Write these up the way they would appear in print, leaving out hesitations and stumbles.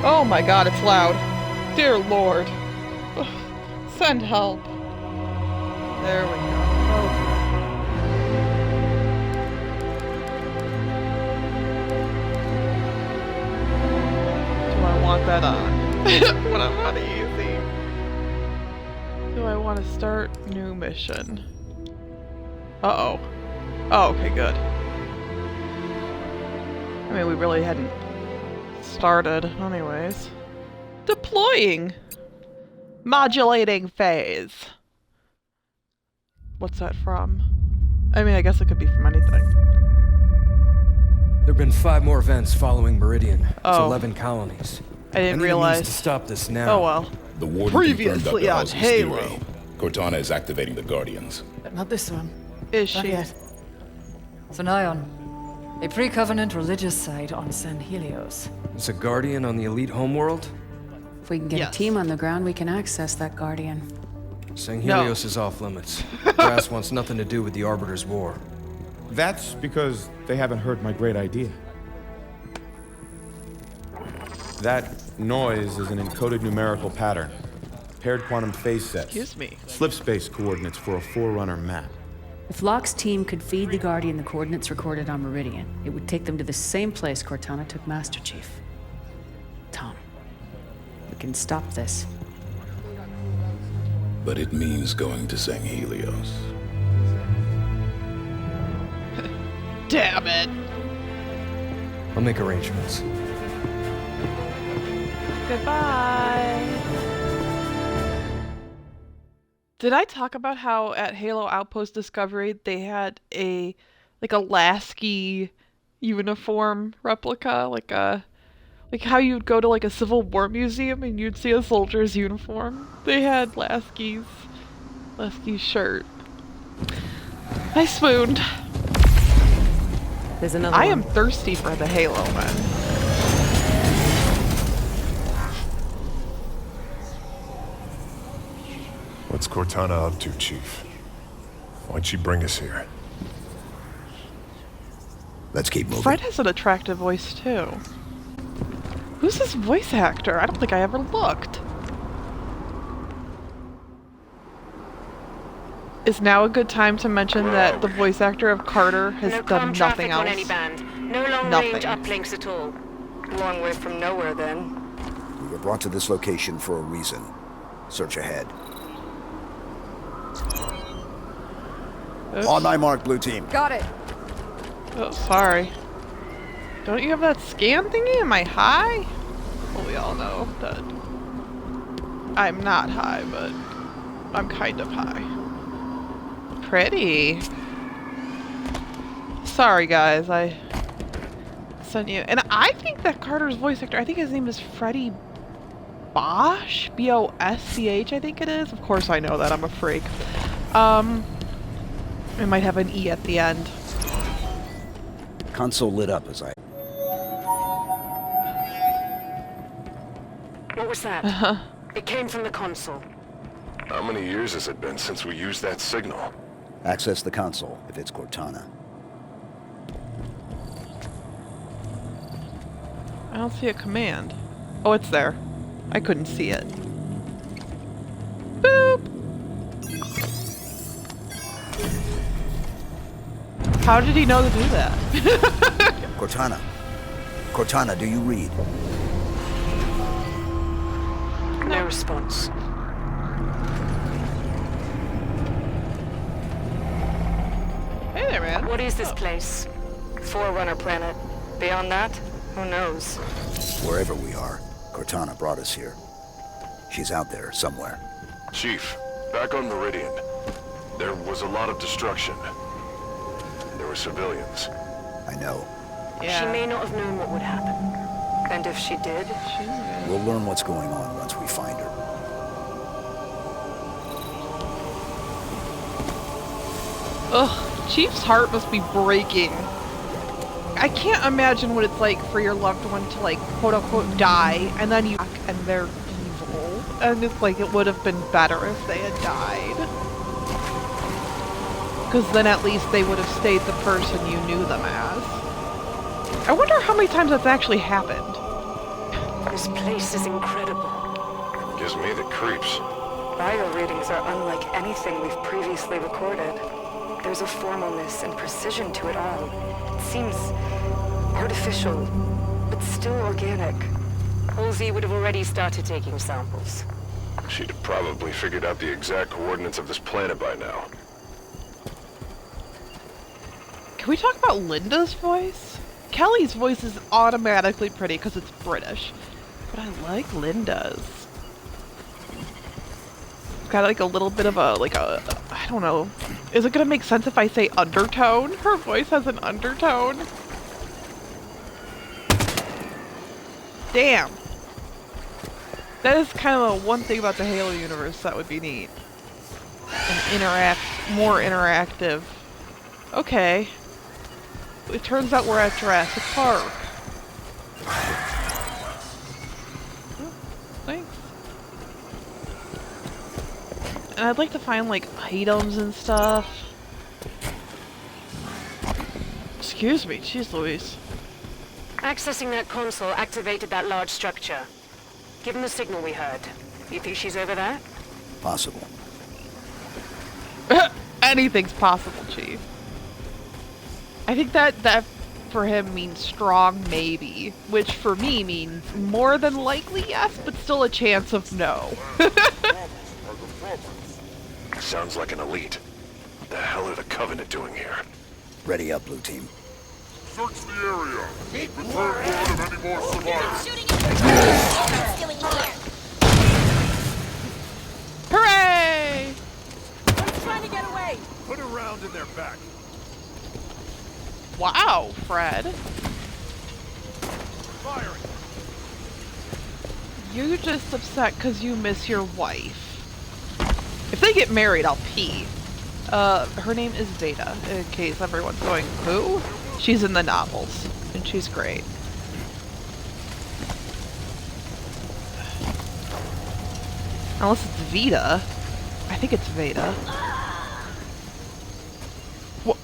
Oh my god, it's loud. Dear Lord. Ugh, send help. There we go. Do I want that on? When I'm not easy. Do I want to start new mission? Uh-oh. Oh, okay, good. I mean, we really hadn't started anyways. Deploying! Modulating phase. What's that from? I mean, I guess it could be from anything. There have been 5 more events following Meridian. It's Oh. 11 colonies. I didn't need realize. to stop this now. Oh well. The warden Previously confirmed on Dr. Halo. Halsey's theory. Cortana is activating the Guardians. Not this one. Is Not she? yet. Zion, a pre-covenant religious site on San Helios. It's a Guardian on the elite homeworld? If we can get Yes. a team on the ground, we can access that Guardian. San No. Helios is off limits. Grass wants nothing to do with the Arbiter's war. That's because they haven't heard my great idea. That noise is an encoded numerical pattern. Paired quantum phase sets. Excuse me. Slip space coordinates for a Forerunner map. If Locke's team could feed the Guardian the coordinates recorded on Meridian, it would take them to the same place Cortana took Master Chief. Tom, we can stop this. But it means going to San Helios. Damn it. I'll make arrangements. Goodbye. Did I talk about how at Halo Outpost Discovery they had a Lasky uniform replica, like how you'd go to like a Civil War museum and you'd see a soldier's uniform? They had Lasky's shirt. I swooned. There's another I one. am thirsty for the Halo, man. What's Cortana up to, Chief? Why'd she bring us here? Let's keep moving. Fred has an attractive voice too. Who's this voice actor? I don't think I ever looked. Is now a good time to mention that the voice actor of Carter has No done comm traffic nothing else? on any band. No long Nothing. range uplinks at all. Long way from nowhere then. We were brought to this location for a reason. Search ahead. Oops. On my mark, blue team. Got it. Oh, sorry. Don't you have that scan thingy? Am I high? Well, we all know that I'm not high, but I'm kind of high. Pretty. Sorry, guys. I sent you. And I think that Carter's voice actor, I think his name is Freddie Bosch? B-O-S-C-H, I think it is. Of course I know that. I'm a freak. It might have an E at the end. Console lit up as I... What was that? It came from the console. How many years has it been since we used that signal? Access the console, if it's Cortana. I don't see a command. Oh, it's there. I couldn't see it. Boop! How did he know to do that? Cortana. Cortana, do you read? No response. Hey there, man. What is this place? Forerunner planet. Beyond that, who knows? Wherever we are, Cortana brought us here. She's out there somewhere. Chief, back on Meridian. There was a lot of destruction. There were civilians. I know. Yeah. She may not have known what would happen. And if she did, We'll learn what's going on once we find her. Ugh, Chief's heart must be breaking. I can't imagine what it's like for your loved one to, like, quote-unquote die, and then you and they're evil. And it's like it would have been better if they had died. Because then at least they would have stayed the person you knew them as. I wonder how many times that's actually happened. This place is incredible. Gives me the creeps. Bio readings are unlike anything we've previously recorded. There's a formalness and precision to it all. It seems artificial, but still organic. Halsey would have already started taking samples. She'd have probably figured out the exact coordinates of this planet by now. Can we talk about Linda's voice? Kelly's voice is automatically pretty because it's British, but I like Linda's. It's got like a little bit of a, I don't know. Is it gonna make sense if I say undertone? Her voice has an undertone. Damn. That is kind of the one thing about the Halo universe that would be neat. And more interactive. Okay. It turns out we're at Jurassic Park. Oh, thanks. And I'd like to find, like, items and stuff. Excuse me, jeez Louise. Accessing that console activated that large structure. Given the signal we heard, you think she's over there? Possible. Anything's possible, Chief. I think that for him means strong maybe, which for me means more than likely yes, but still a chance of no. Sounds like an elite. What the hell are the Covenant doing here? Ready up, blue team. Search the area. Return word of any more survivors. Hooray! I'm trying to get away. Put a round in their back. Wow, Fred. Firing. You're just upset because you miss your wife. If they get married, I'll pee. Her name is Veda, in case everyone's going, who? She's in the novels, and she's great. Unless it's Veda. I think it's Veda.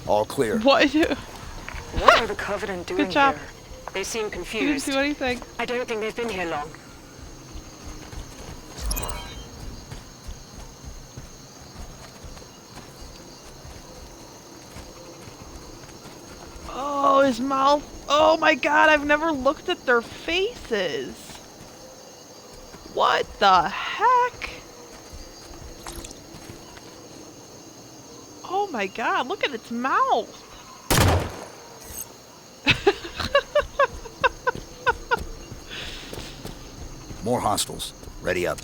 All clear. What? What are the Covenant doing Good job. here? They seem You didn't confused. do anything. I don't think they've been here long. Oh, his mouth. Oh my god, I've never looked at their faces. What the heck? Oh my god, look at its mouth. More hostiles. Ready up.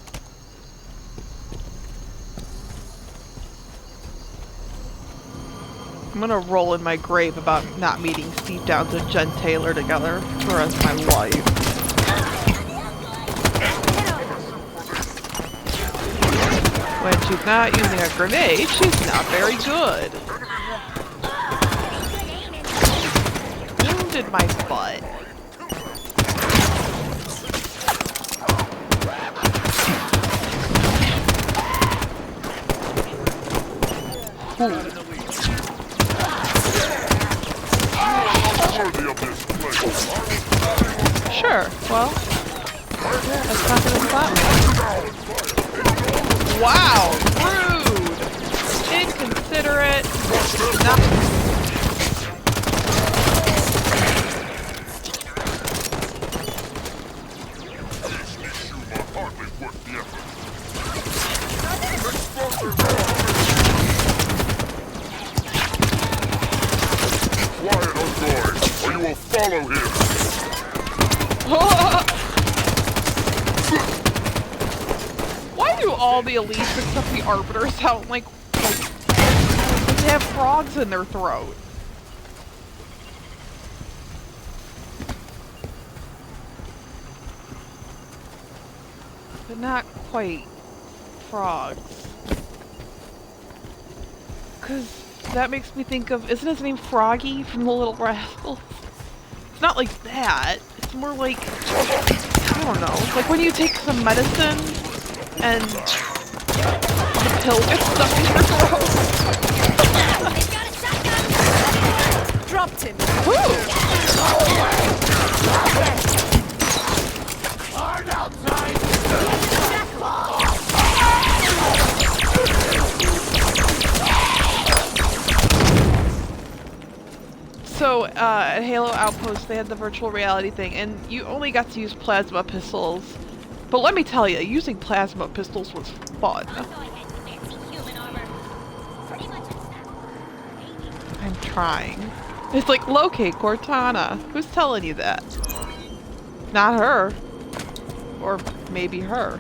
I'm gonna roll in my grave about not meeting Steve Downs and Jen Taylor together for the rest of my life. When she's not using a grenade, she's not very good. Wounded my butt. Ooh. Sure, well, that's not gonna stop me. Wow, rude, inconsiderate, not. Quiet, Ungoy, or you will follow him. Why do all the elites except the arbiters sound like they have frogs in their throat? But not quite frogs. 'Cause that makes me think of, isn't his name Froggy from the Little Rascals? It's not like that. It's more like, I don't know, like when you take some medicine and the pill gets stuck in your throat. Dropped him. Woo! So at Halo Outpost, they had the virtual reality thing, and you only got to use plasma pistols. But let me tell you, using plasma pistols was fun. I'm trying. It's like, locate Cortana. Who's telling you that? Not her. Or maybe her.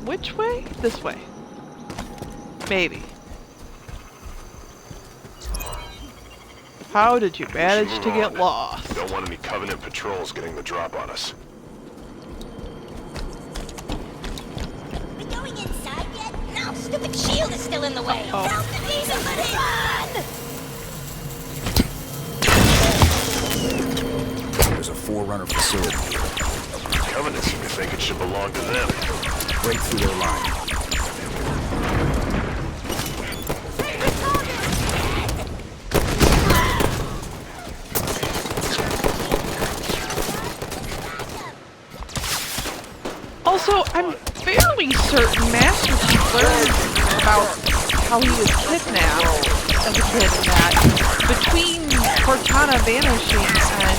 Which way? This way. Maybe. How did you manage to get lost? Don't want any Covenant patrols getting the drop on us. We going inside yet? No, stupid shield is still in the way. Oh. Help the demon, let it run! There's a Forerunner facility here. Covenant seem to think it should belong to them. Break through their line. Also, I'm fairly certain Master Chief learned about how he was kidnapped as a kid and that between Cortana vanishing and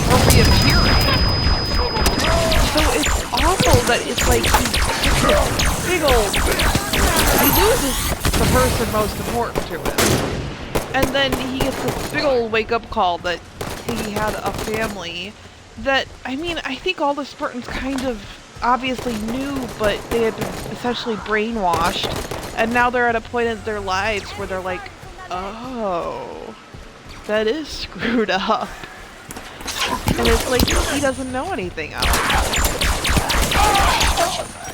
her reappearing. So it's awful that it's like he gets this big old... He loses the person most important to him. And then he gets this big old wake-up call that he had a family that, I mean, I think all the Spartans kind of obviously knew, but they had been essentially brainwashed, and now they're at a point in their lives where they're like, oh, that is screwed up. And it's like, he doesn't know anything else.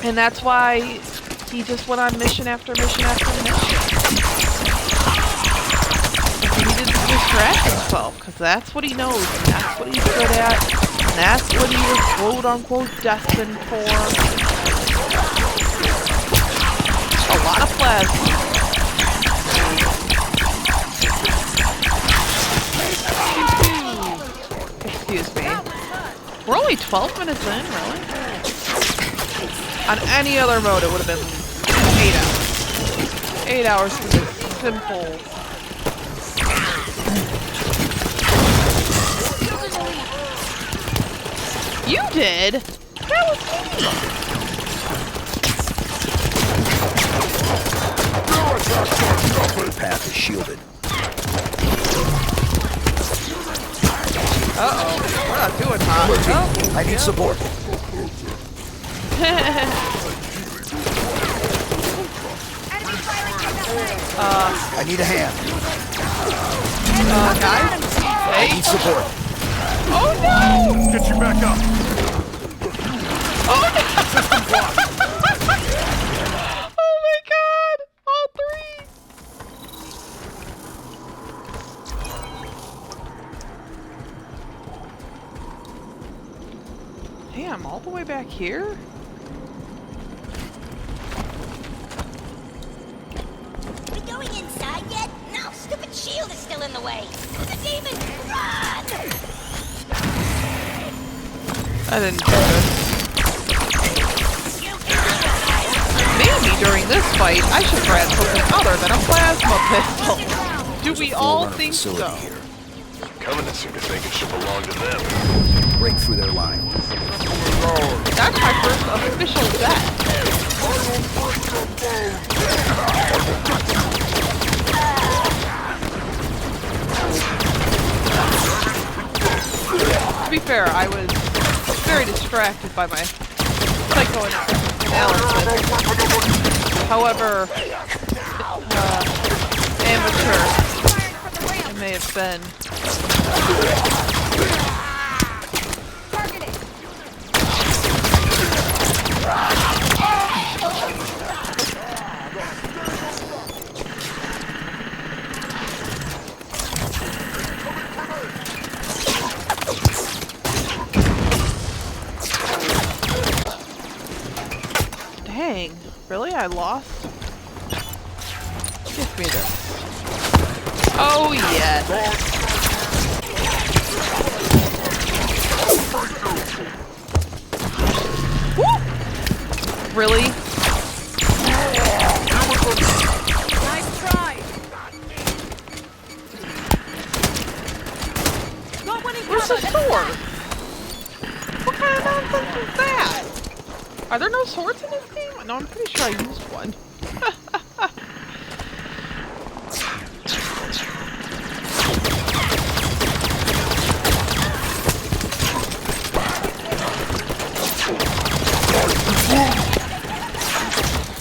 And that's why he just went on mission after mission after mission. He needed to distract himself, because that's what he knows, and that's what he's good at. That's what he was quote-unquote destined for. A lot of plasma. Excuse me. We're only 12 minutes in, really? On any other mode, it would have been 8 hours. 8 hours for this simple... You did? That was me! The path is shielded. Uh-oh. We're not doing hot. Oh, I need support. I need a hand. Guys? I need support. Oh no! Let's get you back up. Oh no! Oh my god! All three! Damn, all the way back here? We going inside yet? No, stupid shield is still in the way. The demon, run! I didn't do this. Maybe during this fight, I should grab something other than a plasma pistol. Do we all think so? Here. Covenant seem to think it should belong to them. Break through their line. That's my first official death. To be fair, I was very distracted by my psychoanalysis. However, amateur it may have been. Dang, really? I lost? Give me this. Oh, yes. Woo! Really? Nice try. is that? Are there no swords in this game? No, I'm pretty sure I used one.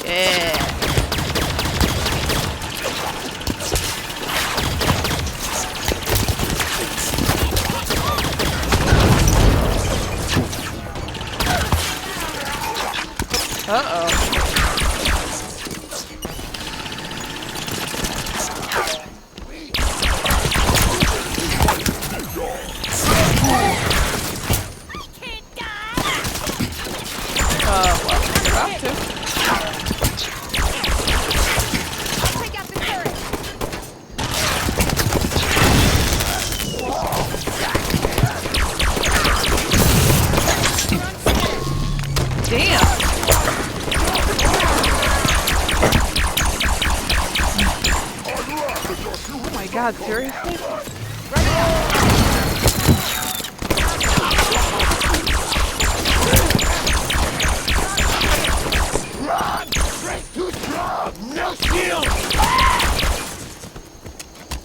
Yeah. Uh-oh. Well, you're about to. Damn. Oh my god, seriously?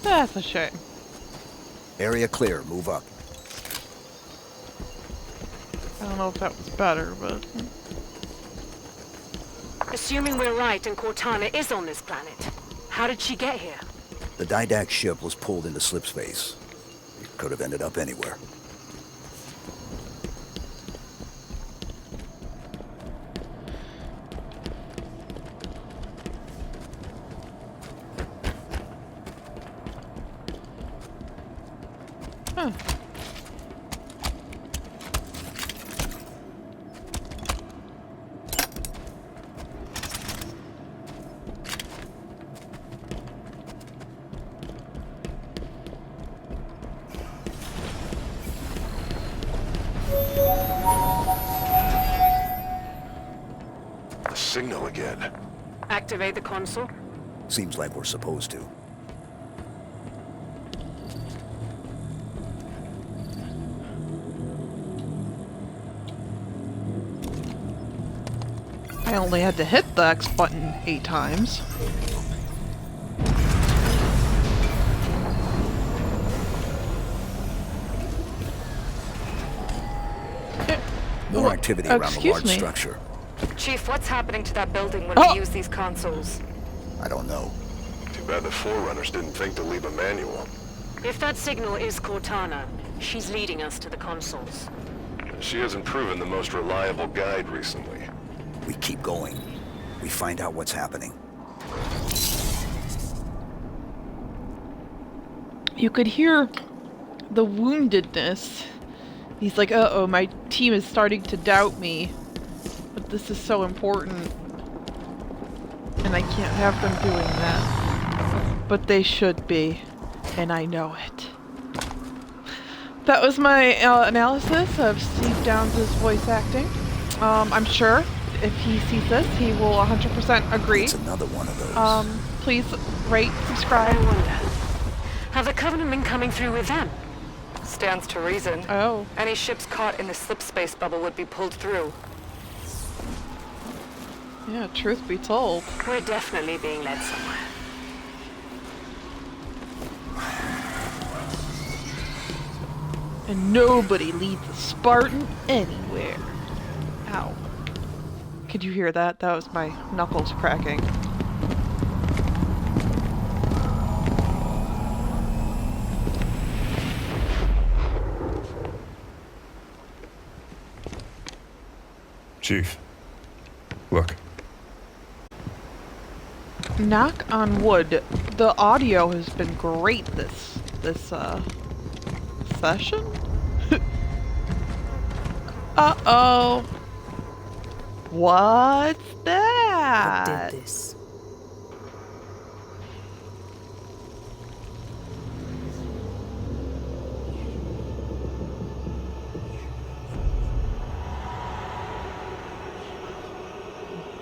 That's a shame. Area clear. Move up. I don't know if that was better, but... Assuming we're right and Cortana is on this planet, how did she get here? The Didact ship was pulled into slipspace. It could have ended up anywhere. Huh. The signal again. Activate the console? Seems like we're supposed to. I only had to hit the X button 8 times. More activity around the large structure. Chief, what's happening to that building when we use these consoles? I don't know. Too bad the Forerunners didn't think to leave a manual. If that signal is Cortana, she's leading us to the consoles. She hasn't proven the most reliable guide recently. We keep going. We find out what's happening. You could hear the woundedness. He's like, uh-oh, my team is starting to doubt me. But this is so important. And I can't have them doing that. But they should be. And I know it. That was my analysis of Steve Downes' voice acting. I'm sure if he sees this, he will 100% agree. It's another one of those. Please rate, subscribe. I wonder, have the Covenant been coming through with them? Stands to reason. Oh. Any ships caught in the slipspace bubble would be pulled through. Yeah, truth be told. We're definitely being led somewhere. And nobody leads a Spartan anywhere. Ow. Could you hear that? That was my knuckles cracking. Chief, look. Knock on wood. The audio has been great this session. Uh-oh. What's that? What did this?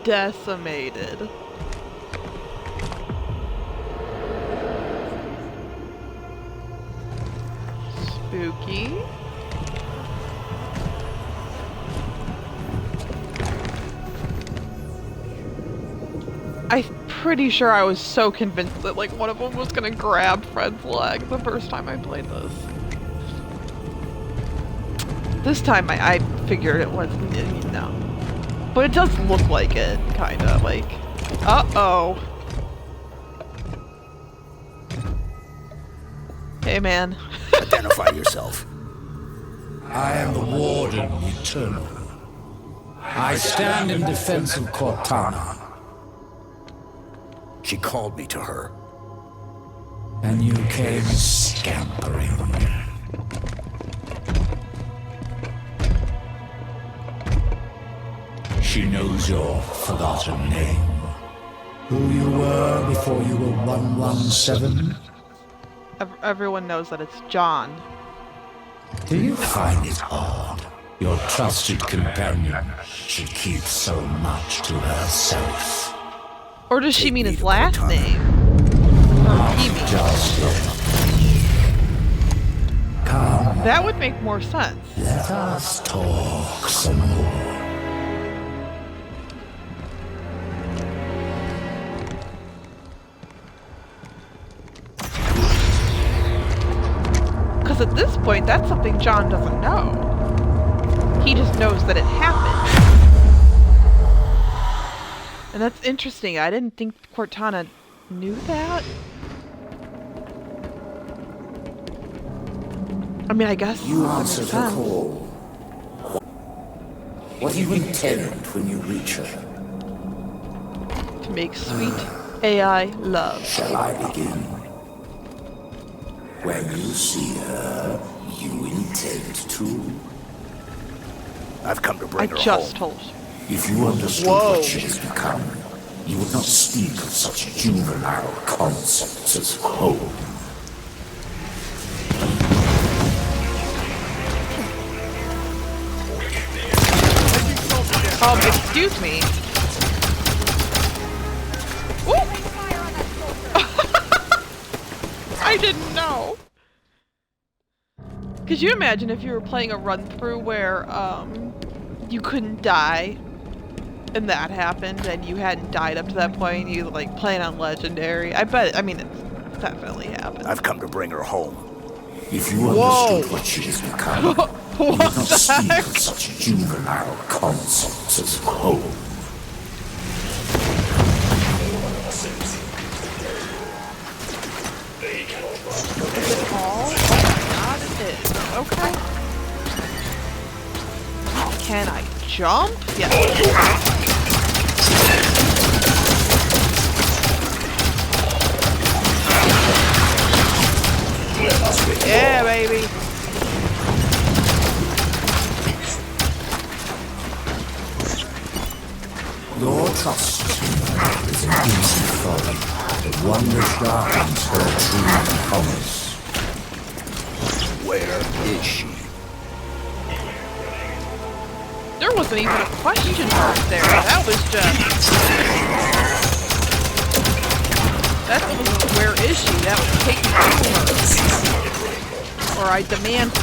Decimated. Spooky. I'm pretty sure I was so convinced that like one of them was gonna grab Fred's leg the first time I played this. This time I figured it was, no. But it does look like it, kinda, like... Uh-oh. Hey, man. Identify yourself. I am the Warden Eternal. I stand in defense of Cortana. She called me to her. And you came scampering. She knows your forgotten name. Who you were before you were 117? Everyone knows that it's John. Do you find it odd? Your trusted companion should keep so much to herself. Or does she mean his last name? Or he means Come. That would make more sense. Let us talk some more. Because at this point, that's something John doesn't know. He just knows that it happened. And that's interesting. I didn't think Cortana knew that. I mean, I guess You answer the call. What do you intend when you reach her? To make sweet AI love. Shall I begin? When you see her, you intend to? I've come to bring her I just home. told you. If you understood what she has become, you would not speak of such juvenile concepts as home. Excuse me. I didn't know. Could you imagine if you were playing a run-through where, you couldn't die, and that happened, and you hadn't died up to that point, you, like, playing on Legendary? I mean, it's definitely happened. I've come to bring her home. If you understood what she has become, you would not speak of such juvenile concepts as home. Is it all? Oh my god, it is. Okay. Can I jump? Yeah. Yeah, baby. Your trust is an easy folly, but one that darkens her true promise. Where is she? There wasn't even a question mark there. That was just... That was, where is she? That was taken from her. Or I demand to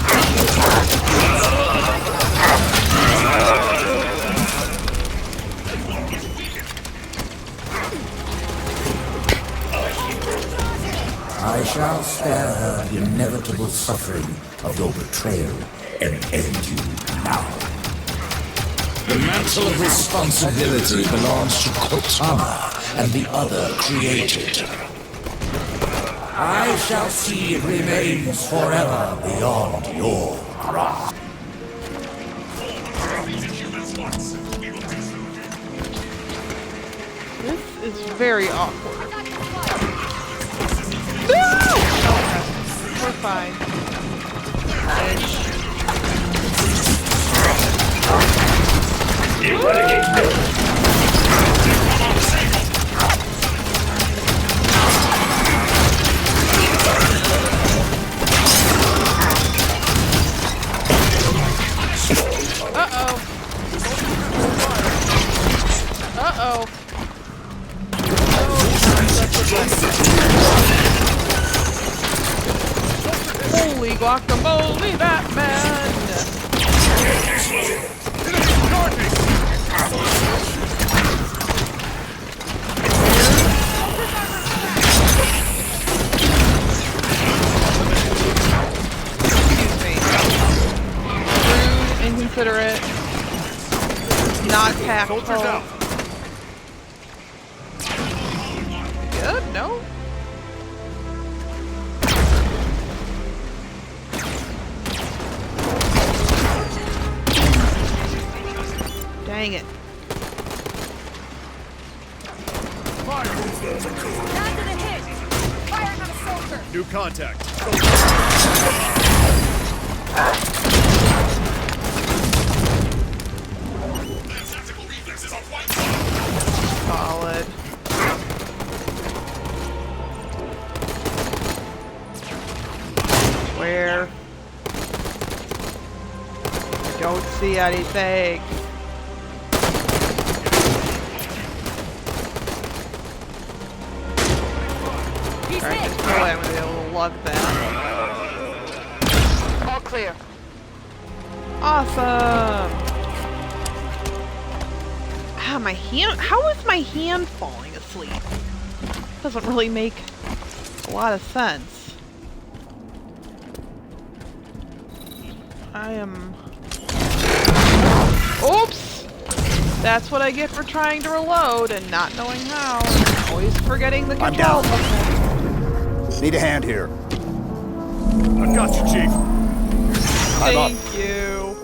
I shall spare her the inevitable suffering of your betrayal and end you now. The mantle of responsibility belongs to Cortana and the other created. I shall see it remains forever beyond your grasp. This is very awkward. No! Okay. We're fine. Uh-oh. Uh-oh. Holy guacamole, Batman! inconsiderate, not tactful. Good? No? Dang it. New contact. Solid. Where? I don't see anything. Alright, there's no way I'm gonna be able to lug that. All clear. Awesome! Ah, my hand. How is my hand falling asleep? Doesn't really make a lot of sense. I am. Oops! That's what I get for trying to reload and not knowing how. Always forgetting the control button. Need a hand here. I've got you, Chief. Thank you.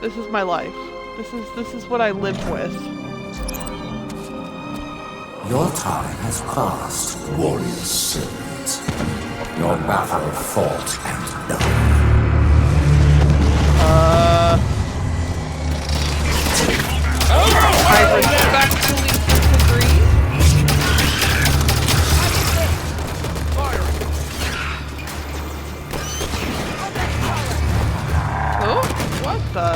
This is my life. This is what I live with. Your time has passed, warrior servant. Your battle fought and done. I respectfully disagree. Oh, what the?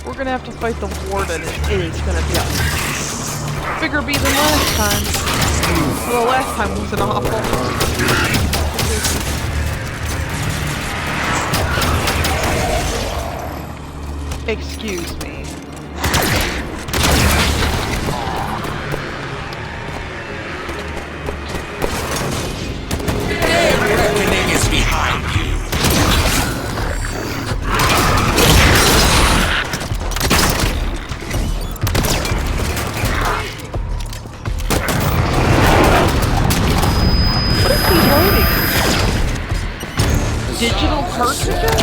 We're gonna have to fight the warden, and it is gonna be a bigger beat than last time. Well, the last time wasn't awful. Excuse me. Reckoning is behind you. What is he loading? Digital cartridges?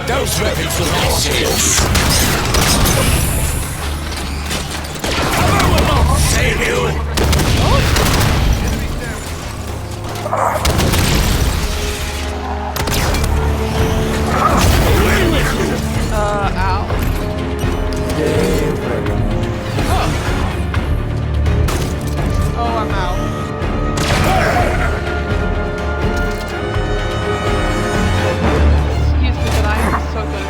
Those weapons will be serious. Save you! Ow. Oh, I'm out. Excuse me, but I am so good at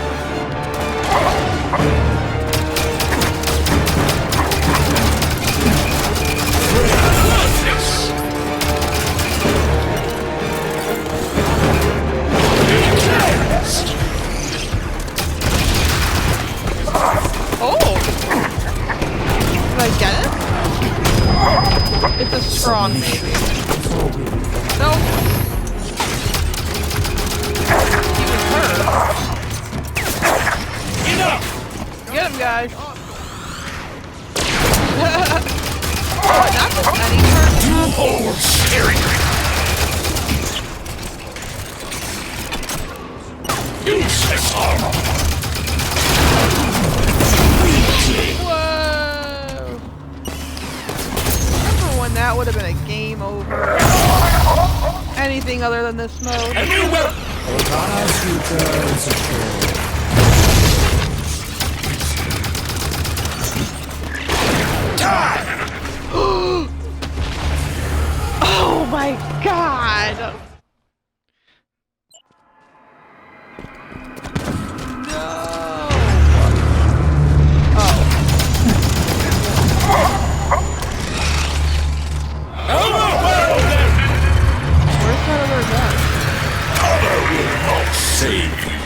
Oh! Did I get it? It's a strong, maybe. Nope. He was hurt. Get him, guys. Not just any hurt. Useless armor! Whoa! Remember when that would have been a game over? Anything other than this mode? And you will! Oh my god! No! Oh. Where's that other guy? I will not save you.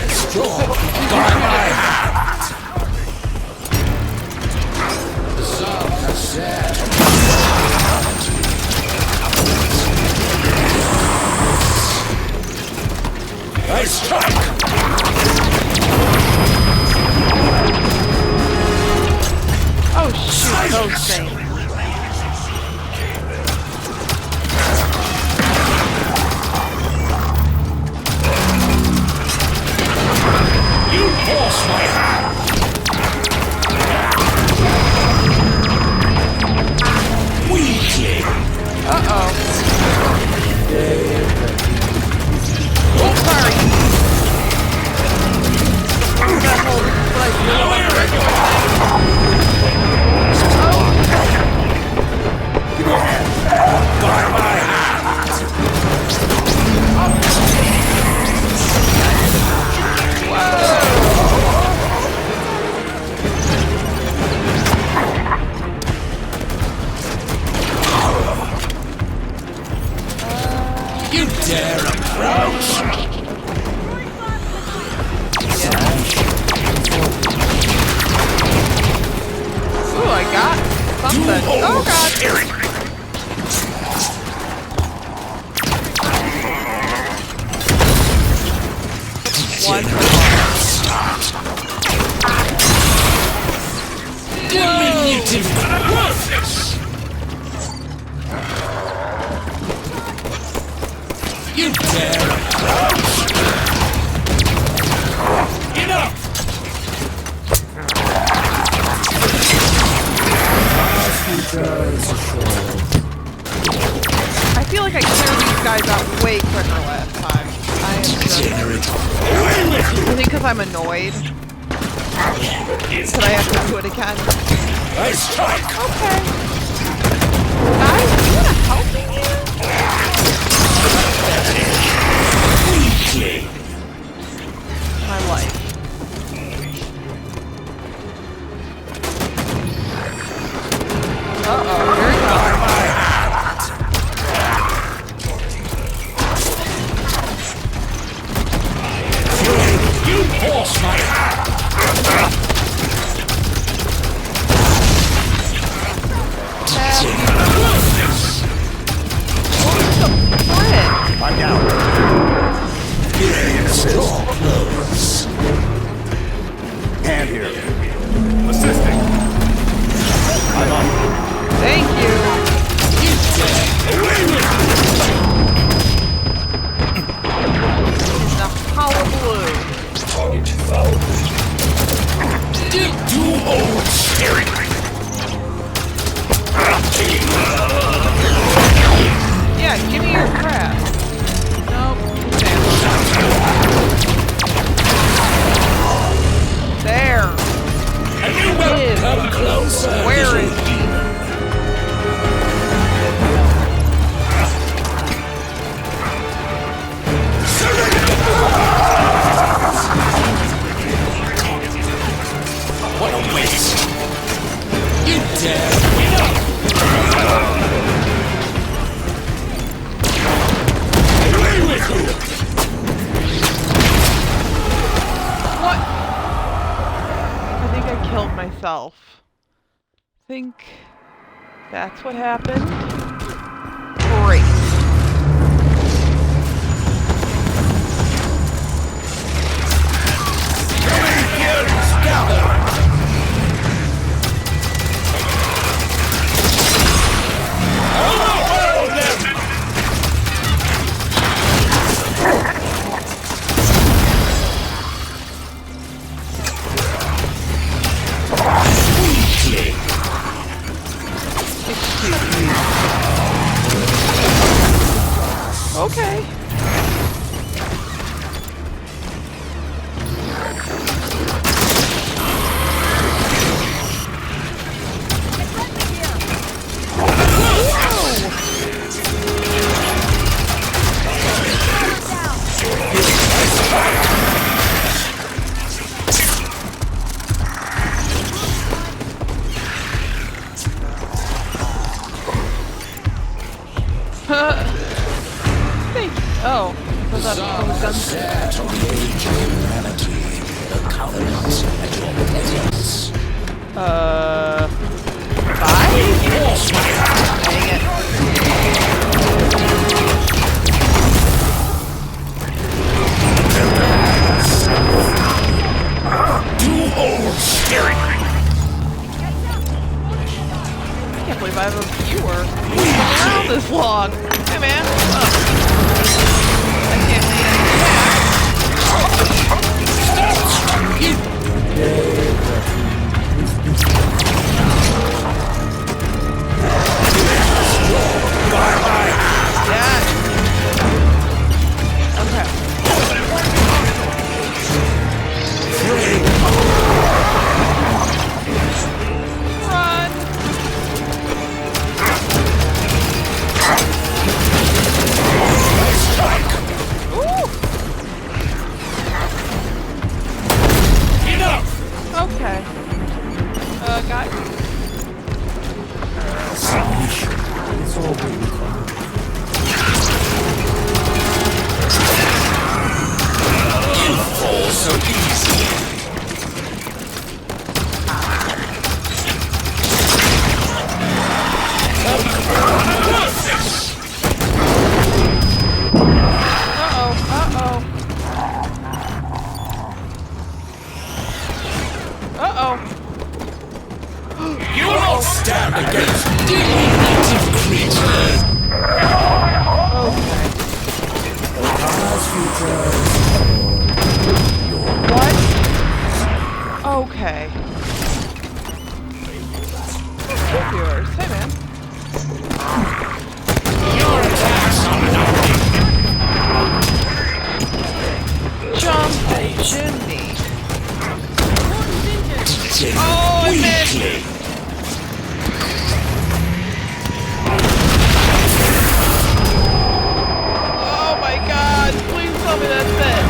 Destroy by my hand. The sun has set. I strike. Oh shoot, those things. You force my hand! Weakling! Uh-oh. Oh, sorry. That whole, like, Give me a hand. By my hand! You dare approach! ooh, I got something. Oh god. One. Diminutive worthless! You dare approach! Enough! I feel like I cleared these guys out way quicker last time. I am just... I think because I'm annoyed. That I have to do it again. I strike! Okay. Guys, you wanna help me here? Weakling! My life. Uh-oh, here he goes. You force my hand! I'm down. Hand here. Assisting. I'm on. Thank you. In the hollow blue. Target found. Dig too old, scary. Yeah, give me your crap. Nope. There. And you will come closer. Where is he? What a waste! You dare! Enough! Away with you! What? I think I killed myself. Think that's what happened. Great. Excuse me. long. Hey man, what's up? I can't see yeah. Okay. Run. Ooh. Enough! Okay. Guys. Submission is all we require. You fall so easy. Uh-oh. You will not stand against diminutive creatures. Okay. Cortana's future is What? Okay. Yours. Hey, man. your attacks are nothing. Jump Jimmy. Teaching Oh, I missed. weakly. Oh my god. Please tell me that's it.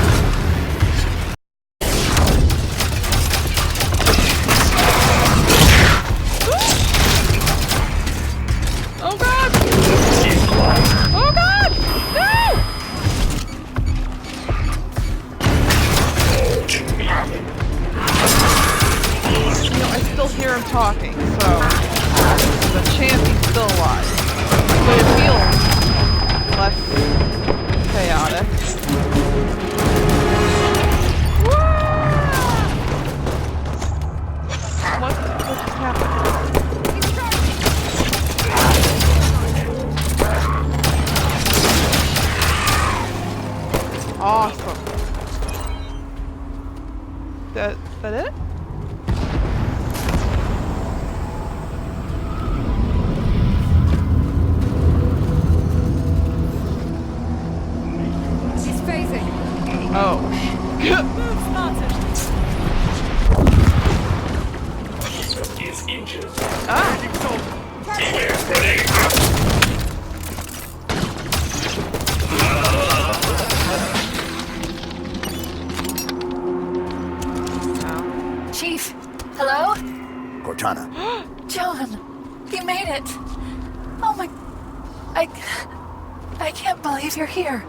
Oh god! Oh god! No! You know, I still hear him talking, so there's a chance he's still alive. But it feels less chaotic. What just happened? Awesome. That it? She's phasing. Oh. Move started. Is inches. Ah. Chief, hello? Cortana, John, you made it. Oh my... I can't believe you're here.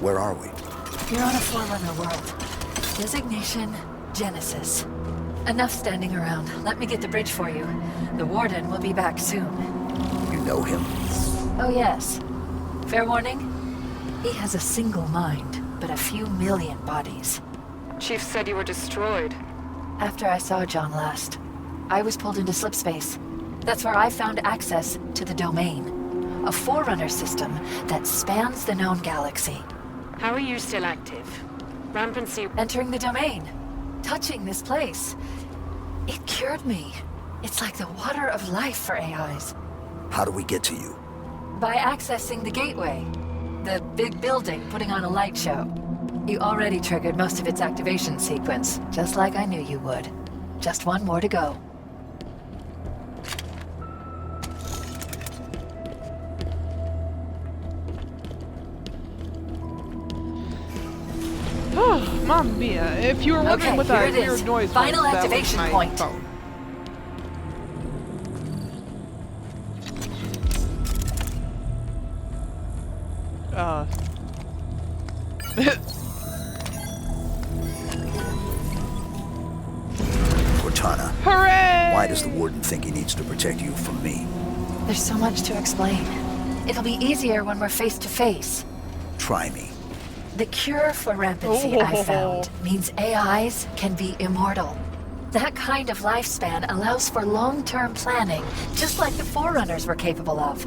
where are we? You're on a Forerunner world. Designation, Genesis. Enough standing around. Let me get the bridge for you. The Warden will be back soon. You know him? Oh yes. Fair warning? He has a single mind, but a few million bodies. Chief said you were destroyed. After I saw John last, I was pulled into slipspace. That's where I found access to the Domain. A Forerunner system that spans the known galaxy. How are you still active? Rampancy... Entering the Domain. Touching this place. It cured me. It's like the water of life for AIs. How do we get to you? By accessing the gateway. The big building putting on a light show. You already triggered most of its activation sequence, just like I knew you would. Just one more to go. Oh, Mamma mia. If you were wondering Okay, what here that it weird is. noise Final was, activation that was my point. phone. Cortana, Hooray! why does the Warden think he needs to protect you from me? There's so much to explain. It'll be easier when we're face to face. Try me. The cure for rampancy I found means AIs can be immortal. That kind of lifespan allows for long-term planning, just like the Forerunners were capable of.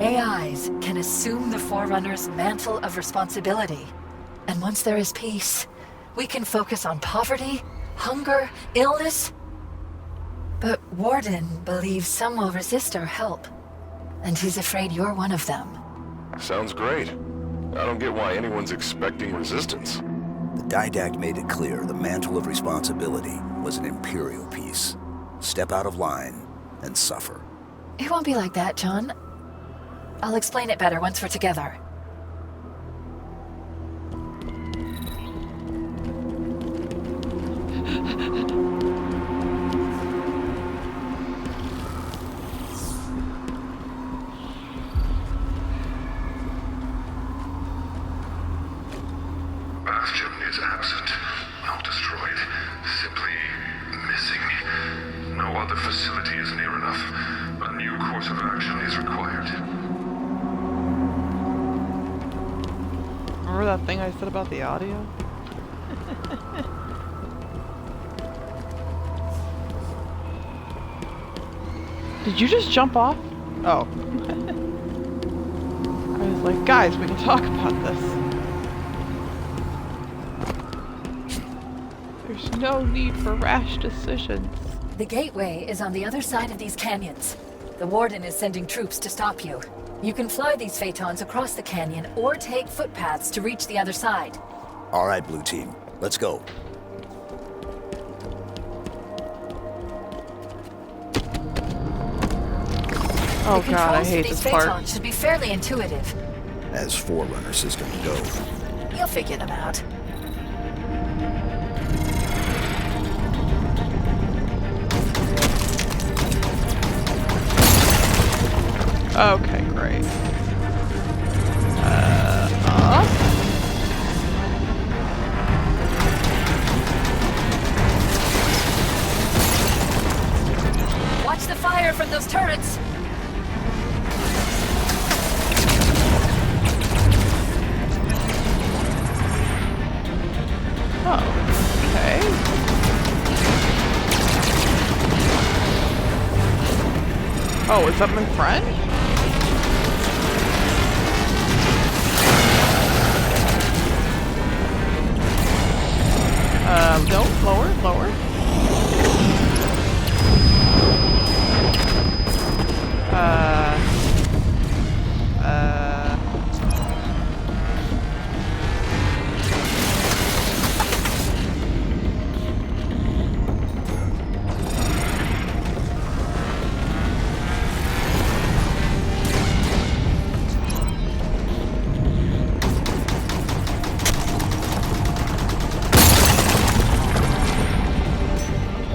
AIs can assume the Forerunner's mantle of responsibility. And once there is peace, we can focus on poverty, hunger, illness. But Warden believes some will resist our help. And he's afraid you're one of them. Sounds great. I don't get why anyone's expecting resistance. The Didact made it clear the mantle of responsibility was an Imperial piece. Step out of line and suffer. It won't be like that, John. I'll explain it better once we're together. Bastion is absent, not destroyed, simply missing. No other facility is near enough. A new course of action is required. Remember that thing I said about the audio? Did you just jump off? Oh. I was like, guys, we can talk about this. There's no need for rash decisions. The gateway is on the other side of these canyons. The Warden is sending troops to stop you. You can fly these Phaetons across the canyon or take footpaths to reach the other side. All right, Blue Team. Let's go. Oh the god, I controls hate for these this part. Phaetons should be fairly intuitive. As Forerunner systems go. You'll figure them out. Okay, great. Up. Watch the fire from those turrets! Oh, okay. Oh, is that my friend? No, lower, lower.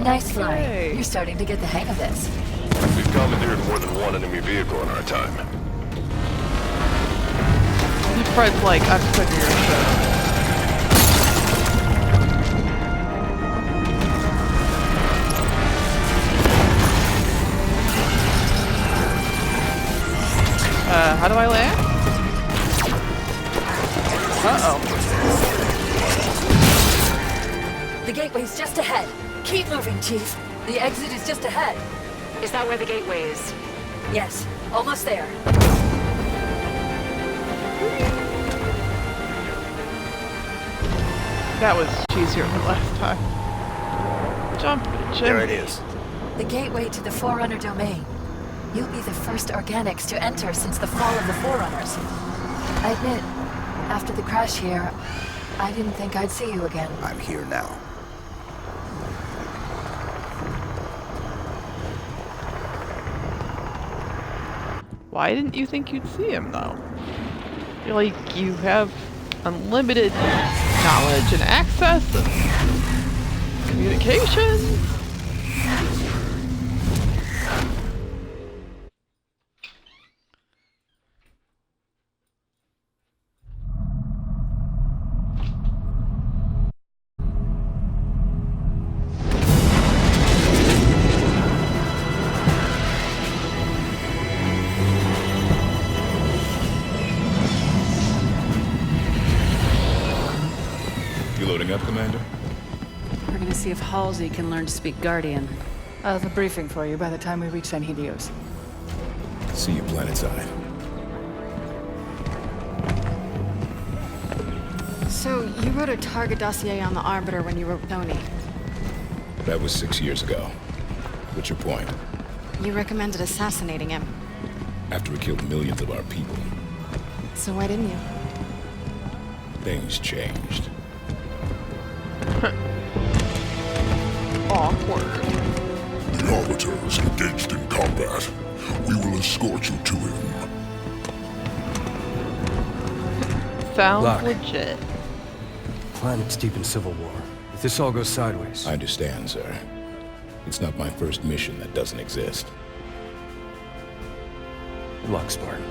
Nice flying. Yay. You're starting to get the hang of this. We've commandeered more than one enemy vehicle in our time. Fred's like, I'm sick of your shit. How do I land? Uh-oh. The gateway's just ahead. Keep moving, Chief. The exit is just ahead. Is that where the gateway is? Yes, almost there. That was cheesier than last time. Jump, Jim. There it is. The gateway to the Forerunner domain. You'll be the first organics to enter since the fall of the Forerunners. I admit, after the crash here, I didn't think I'd see you again. I'm here now. Why didn't you think you'd see him, though? You're like, you have unlimited knowledge and access and communication. Loading up, Commander? We're gonna see if Halsey can learn to speak Guardian. I'll have a briefing for you by the time we reach San Helios. See you planetside. So, you wrote a target dossier on the Arbiter when you were with Oni. That was 6 years ago. What's your point? You recommended assassinating him. After he killed millions of our people, So why didn't you? things changed. Awkward. The Arbiter is engaged in combat. We will escort you to him. Sounds Locke. legit. Planet's deep in civil war. If this all goes sideways... I understand, sir. It's not my first mission that doesn't exist. Good luck, Spartan.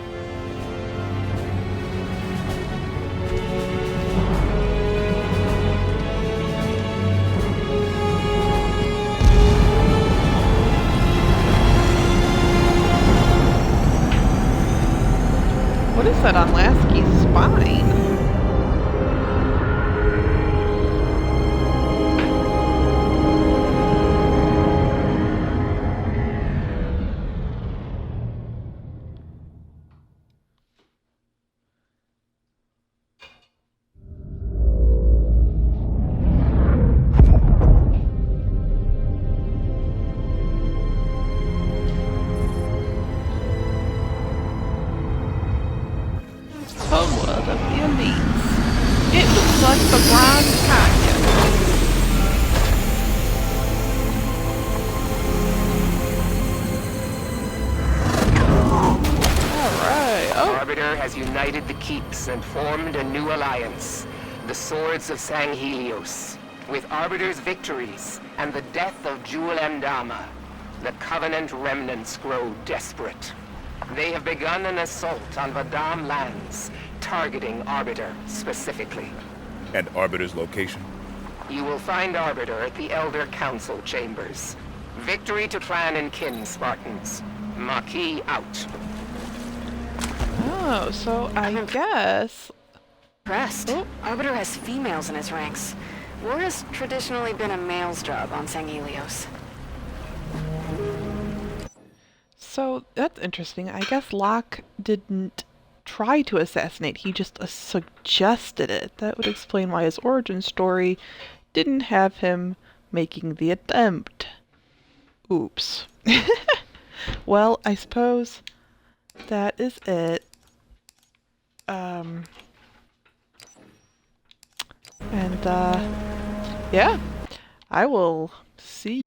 What is that on Lasky's spine? Homeworld of the elites. It looks like the Grand Canyon. Alright, oh. Arbiter has united the keeps and formed a new alliance, the Swords of Sanghelios. With Arbiter's victories and the death of Jewel Mdama, the Covenant remnants grow desperate. They have begun an assault on Vadam lands, targeting Arbiter specifically. And Arbiter's location? You will find Arbiter at the Elder Council chambers. Victory to clan and kin, Spartans. Maquis out. Oh, so I guess... Impressed. Arbiter has females in his ranks. War has traditionally been a male's job on Sanghelios. So that's interesting. I guess Locke didn't try to assassinate, he just suggested it. That would explain why his origin story didn't have him making the attempt. Oops. Well, I suppose that is it. Yeah, I will see